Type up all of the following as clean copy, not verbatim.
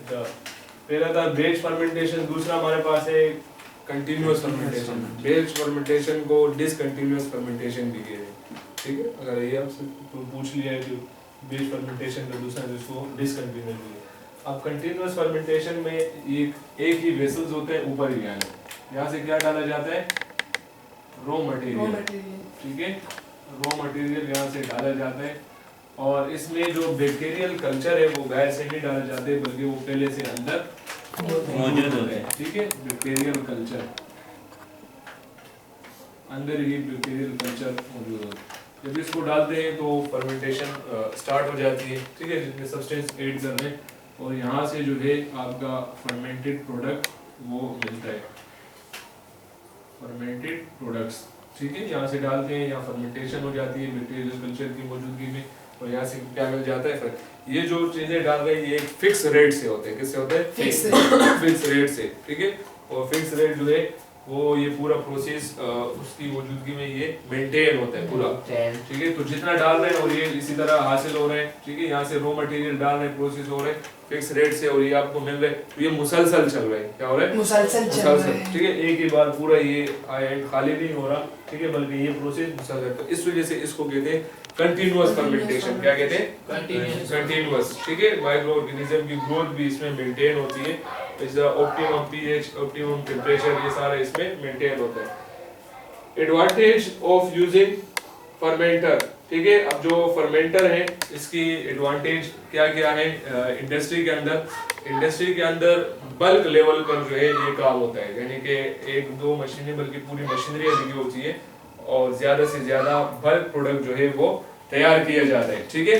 अच्छा, पहला था बेच फर्मेंटेशन, दूसरा हमारे पास है कंटिन्यूअस फर्मेंटेशन। बेच फर्मेंटेशन को डिसकंटिन्यूअस फर्मेंटेशन भी कहते हैं, ठीक है। अगर ये आपसे पूछ लिया है जो बेच फर्मेंटेशन का दूसरा जिसको डिसकंटिन्यूअस भी है। अब कंटिन्यूअस फर्मेंटेशन में एक ही वेसल्स होते हैं ऊपर ही, यहाँ से क्या डाला जाता है, रॉ मटेरियल, ठीक है, रॉ मटेरियल यहाँ से डाला जाता है। और इसमें जो बैक्टीरियल कल्चर है वो बाहर से नहीं डाले जाते बल्कि वो पहले से अंदर मौजूद होते हैं, ठीक है। बैक्टीरियल कल्चर अंदर ही बैक्टीरियल कल्चर मौजूद होता है। जब इसको डालते हैं तो फर्मेंटेशन स्टार्ट हो जाती है, ठीक है, जिसमें सब्सटेंस ऐड कर रहे हैं और यहाँ से जो है आपका फर्मेंटेड प्रोडक्ट वो मिलता है, फर्मेंटेड प्रोडक्ट्स, ठीक है। यहाँ से डालते हैं, यहाँ फर्मेंटेशन हो जाती है बैक्टीरियल कल्चर की मौजूदगी में और यहाँ से क्या मिल जाता है। फिर ये जो चीजें डाल रहे हैं ये फिक्स रेट से होते हैं, किससे होते हैं, फिक्स रेट से, ठीक है। और फिक्स रेट जो है वो ये पूरा प्रोसेस उसकी मौजूदगी में ये मेंटेन होता है पूरा, ठीक है। तो जितना डाल रहे हैं और ये इसी तरह हासिल हो रहे हैं, ठीक है। यहाँ से रॉ मटेरियल डाल रहे हैं, प्रोसेस हो रहे हैं फिक्स रेट से और ये आपको मिल रहे हैं, तो ये मुसलसल चल रहा है, क्या हो रहा है, मुसलसल, ठीक है। एक ही बार पूरा ये खाली नहीं हो रहा, ठीक है, बल्कि ये प्रोसेस मुसलसल। तो इस वजह से इसको कहते हैं कंटिन्यूअस फर्मेंटेशन, क्या कहते हैं, कंटिन्यूअस, ठीक है। माइक्रो ऑर्गेनिज्म की ग्रोथ भी इसमें मेंटेन होती है, इस ऑप्टिमम पीएच, ऑप्टिमम टेम्परेचर, ये सारा इसमें मेंटेन होता है। एडवांटेज ऑफ यूजिंग फर्मेंटर, ठीक है। अब जो फर्मेंटर है इसकी एडवांटेज क्या क्या है, इंडस्ट्री के अंदर बल्क लेवल पर जो है ये काम होता है, यानी कि एक दो मशीनें बल्कि पूरी मशीनरी लगी होती है और ज्यादा से ज्यादा बल्क प्रोडक्ट जो है वो तैयार किया जाता है, ठीक है।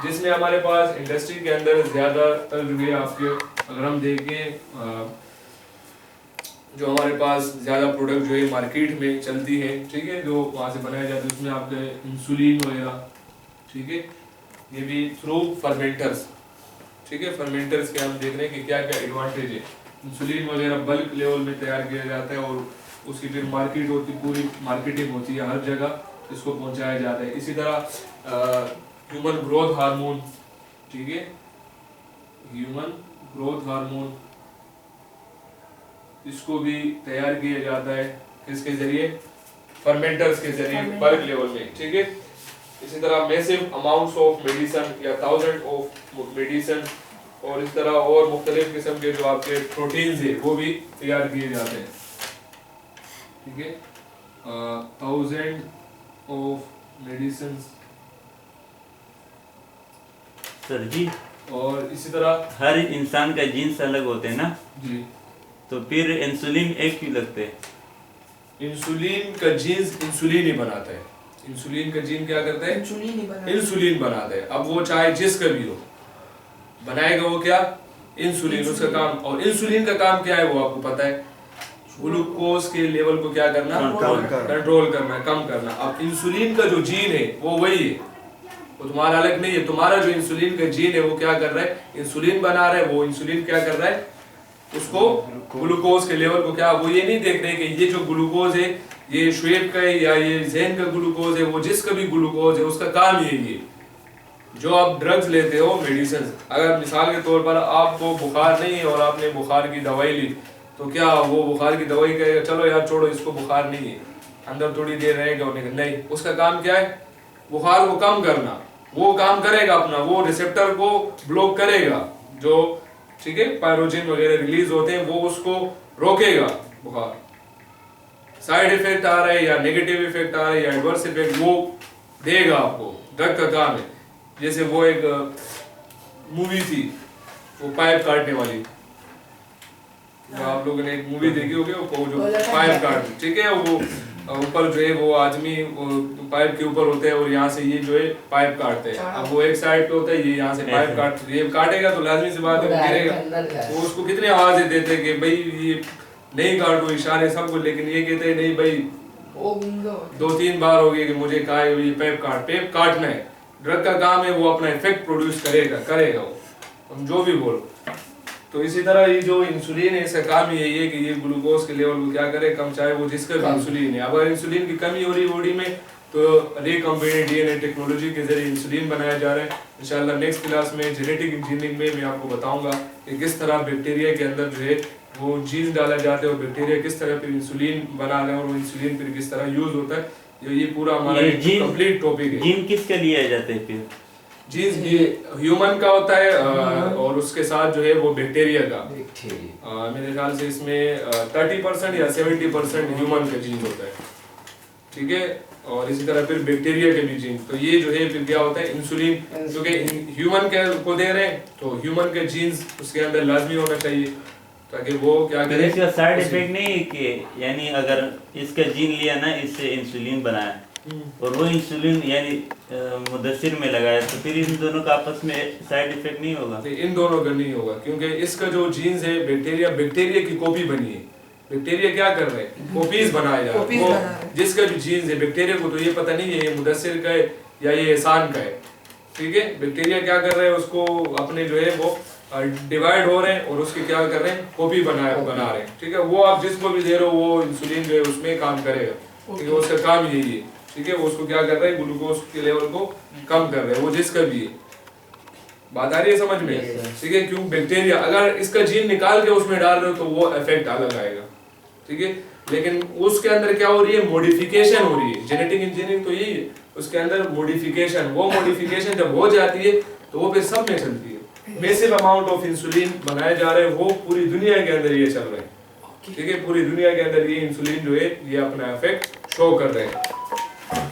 जिसमें हमारे पास इंडस्ट्री के अंदर ज्यादातर जो है आपके, अगर हम देखें जो हमारे पास ज्यादा प्रोडक्ट जो है मार्केट में चलती है, ठीक है, जो वहाँ से बनाया जाता है, उसमें आपके इंसुलिन वगैरह, ठीक है, ये भी थ्रू फर्मेंटर्स, ठीक है। फर्मेंटर्स के हम देख रहे हैं कि क्या क्या एडवांटेज है। इंसुलिन वगैरह बल्क लेवल में तैयार किया जाता है और उसकी फिर मार्केट होती, पूरी मार्केटिंग होती है, हर जगह इसको पहुंचाया जाता है। इसी तरह ह्यूमन ग्रोथ हार्मोन, ठीक है, ह्यूमन ग्रोथ हार्मोन इसको भी तैयार किया जाता है, किसके जरिए, फर्मेंटर्स के जरिए बल्क लेवल में, ठीक है। इसी तरह मैसिव अमाउंट्स ऑफ मेडिसिन या थाउजेंड ऑफ मेडिसिन और इस तरह और मुख्तलिफ किस्म के जो आपके प्रोटीन्स है वो भी तैयार किए जाते हैं, ठीक है। 1000 ऑफ मेडिसिन सर जी, और इसी तरह हर इंसान का जीन्स अलग होते हैं ना जी, तो फिर इंसुलिन एक क्यों लगते हैं? इंसुलिन का जीन्स इंसुलिन ही बनाता है, इंसुलिन का जीन क्या करता है, इंसुलिन बनाता है। अब वो चाहे जिसका भी हो बनाएगा वो क्या, इंसुलिन, उसका काम। और इंसुलिन का काम क्या है वो आपको पता है, ग्लूकोज के लेवल को क्या करना, कंट्रोल करना, कम करना। अब इंसुलिन का जो जीन है वो वही है, वो तुम्हारा अलग नहीं है। तुम्हारा जो इंसुलिन का जीन है वो क्या कर रहा है, इंसुलिन बना रहा है, वो इंसुलिन क्या कर रहा है, उसको ग्लूकोज के लेवल को क्या, वो ये नहीं देख रहे कि ये जो ग्लूकोज है ये शुएब का है या ये जैन का ग्लूकोज है, वो जिसका भी ग्लूकोज है उसका काम यही है। जो आप ड्रग्स लेते हो, मेडिसिन, अगर मिसाल के तौर पर आपको बुखार नहीं है और आपने बुखार की दवाई ली तो क्या वो बुखार की दवाई कहेगा चलो यार छोड़ो इसको बुखार नहीं है, अंदर थोड़ी देर रहेगा, नहीं, उसका काम क्या है, बुखार को कम करना। वो काम करेगा अपना, वो रिसेप्टर को ब्लॉक करेगा, जो ठीक है पायरोजिन वगैरह रिलीज होते हैं वो उसको रोकेगा। बुखार साइड इफेक्ट आ रहा है या नेगेटिव इफेक्ट आ रहा है या एडवर्स इफेक्ट वो देगा आपको, ड्रग का काम है। जैसे वो एक मूवी थी वो पाइप काटने वाली, आप लोगों ने एक मूवी देखी होगी, वो जो पाइप काट, ठीक है, वो ऊपर जो है वो आदमी पाइप के ऊपर होते हैं और यहाँ से ये जो है पाइप काटते हैं। अब वो एक साइड पे होता है, ये यहाँ से पाइप काट, ये काटेगा तो लाजमी सी बात है वो गिरेगा। वो उसको कितनी आवाजें देते हैं कि भाई ये नहीं काटो, इशारे सबको, लेकिन ये कहते हैं नहीं भाई 2-3 बार हो गए कि मुझे कहा ये पाइप काटना है। ड्रग का काम है वो अपना इफेक्ट प्रोड्यूस करेगा वो, तुम जो भी बोलो। तो इसी तरह ये जो इंसुलिन है इसका काम यही है कि ये ग्लूकोज के लेवल को क्या करे, कम, चाहे वो जिसका भी इंसुलिन है। अगर इंसुलिन की कमी हो रही बॉडी में तो रिकॉम्बिनेंट डीएनए टेक्नोलॉजी के जरिए इंसुलिन बनाया जा रहा है। इंशाल्लाह नेक्स्ट क्लास में जेनेटिक इंजीनियरिंग में मैं आपको बताऊंगा कि किस तरह बैक्टीरिया के अंदर जो है वो जीन डाला जाता है और बैक्टीरिया किस तरह फिर इंसुलिन बना रहे हैं और वो इंसुलिन फिर किस तरह यूज होता है। ये पूरा हमारा कंप्लीट टॉपिक है। जीन किसके लिए आ जाते हैं फिर? जीन ये ह्यूमन का होता है और उसके साथ जो है वो बैक्टीरिया का। मेरे ख्याल से इसमें 30% या 70% ह्यूमन का जीन होता है, ठीक है, और इसी तरह फिर बैक्टीरिया के भी जीन। तो ये जो है फिर क्या होता है इंसुलिन, क्योंकि ह्यूमन के को दे रहे हैं तो ह्यूमन के जीन्स उसके अंदर लाजमी होना चाहिए ताकि वो क्या करे। इसका साइड इफेक्ट नहीं है कि यानी अगर इसका जीन लिया ना, इससे इंसुलिन बनाया और वो इंसुलिन यानी मुदस्सिर में लगाया तो फिर इन दोनों का आपस में साइड इफेक्ट नहीं होगा? इन दोनों का नहीं होगा क्योंकि इसका जो जीन्स है बैक्टीरिया की कॉपी बनी है। बैक्टीरिया क्या कर रहे हैं, कॉपीज बनाए जा रहे हैं। जिसका भी जीन्स है बैक्टीरिया को तो ये पता नहीं है ये मुदस्सिर का है या ये एहसान का है, ठीक है। बैक्टीरिया क्या कर रहे हैं उसको अपने जो है वो डिवाइड हो रहे हैं और उसकी क्या कर रहे हैं कॉपी बना रहे हैं, ठीक है। वो आप जिसको भी दे रहे हो वो इंसुलिन जो है उसमें काम करेगा, ठीक है। उसका काम यही है, ठीक है। वो उसको क्या कर रहे हैं ग्लूकोज के लेवल को कम कर रहे हैं, वो जिसका भी है। बात आ रही है समझ में, ठीक है। क्यों बैक्टीरिया अगर इसका जीन निकाल के उसमें डाल रहे हो तो वो इफेक्ट अलग आएगा, ठीक है। लेकिन उसके अंदर क्या हो रही है, मॉडिफिकेशन हो रही है। जेनेटिक इंजीनियरिंग तो यही है, उसके अंदर मॉडिफिकेशन, वो मॉडिफिकेशन जब हो जाती है तो वो फिर सब में चलती है। मैसिव अमाउंट ऑफ इंसुलिन बनाए जा रहे हैं, वो पूरी दुनिया के अंदर ये चल रहे हैं, ठीक है। पूरी दुनिया के अंदर ये इंसुलिन जो है ये अपना इफेक्ट शो कर रहे हैं।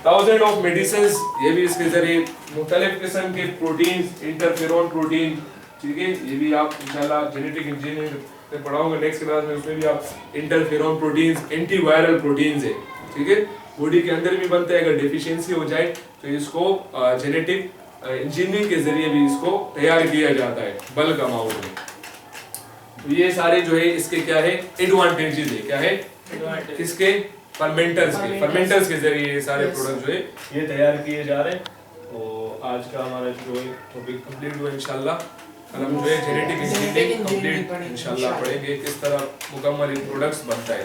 थाउजेंड ऑफ मेडिसिन्स ये भी इसके जरिए, मुख्तलिफ किस्म के प्रोटीन्स, इंटरफेरोन प्रोटीन, ठीक है। ये भी आप इंशाल्लाह जेनेटिक इंजीनियरिंग में पढ़ाऊंगा नेक्स्ट क्लास में। उसमें भी आप इंटरफेरोन प्रोटीन्स, एंटीवायरल प्रोटीन्स है, ठीक है। बॉडी के अंदर भी बनते हैं, अगर डेफिशिएंसी हो जाए तो इसको जेनेटिक इंजीनियरिंग के जरिए भी इसको तैयार किया जाता है बल्क अमाउंट में। तो ये सारे जो है इसके क्या है एडवांटेजेस है, क्या है किसके, फर्मेंटर्स के जरिए ये सारे प्रोडक्ट जो है ये तैयार किए जा रहे हैं। तो आज का हमारा जो है टॉपिक कंप्लीट हुआ इंशाल्लाह। कल हम जो है जेनेटिक इंजीनियरिंग कंप्लीट इंशाल्लाह पढ़ेंगे किस तरह मुकम्मल प्रोडक्ट्स बनता है।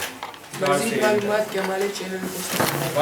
मज़ीद मालूमात के हमारे चैनल को